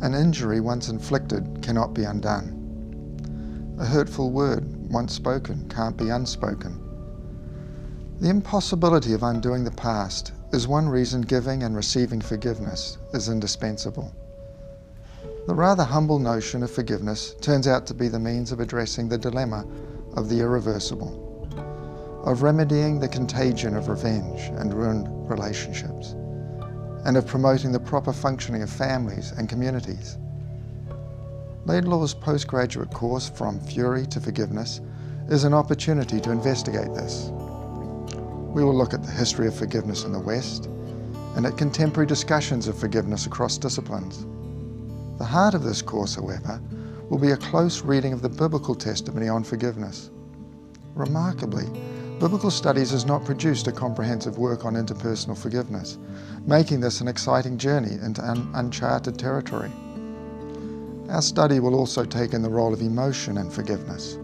An injury once inflicted cannot be undone. A hurtful word once spoken can't be unspoken. The impossibility of undoing the past is one reason giving and receiving forgiveness is indispensable. The rather humble notion of forgiveness turns out to be the means of addressing the dilemma of the irreversible, of remedying the contagion of revenge and ruined relationships, and of promoting the proper functioning of families and communities. Laidlaw's postgraduate course, From Fury to Forgiveness, is an opportunity to investigate this. We will look at the history of forgiveness in the West and at contemporary discussions of forgiveness across disciplines. The heart of this course, however, will be a close reading of the biblical testimony on forgiveness. Remarkably, biblical studies has not produced a comprehensive work on interpersonal forgiveness, making this an exciting journey into uncharted territory. Our study will also take in the role of emotion in forgiveness.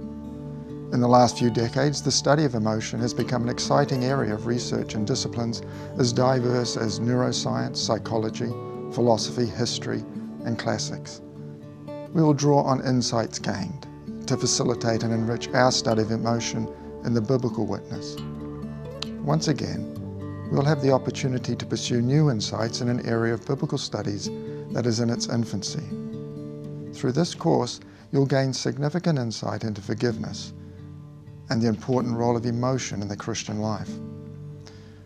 In the last few decades, the study of emotion has become an exciting area of research in disciplines as diverse as neuroscience, psychology, philosophy, history, and classics. We will draw on insights gained to facilitate and enrich our study of emotion in the biblical witness. Once again, we'll have the opportunity to pursue new insights in an area of biblical studies that is in its infancy. Through this course, you'll gain significant insight into forgiveness and the important role of emotion in the Christian life.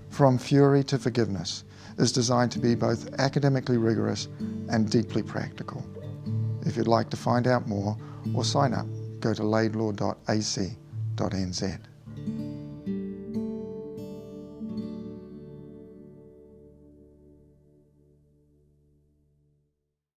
From Fury to Forgiveness is designed to be both academically rigorous and deeply practical. If you'd like to find out more or sign up, go to laidlaw.ac.nz.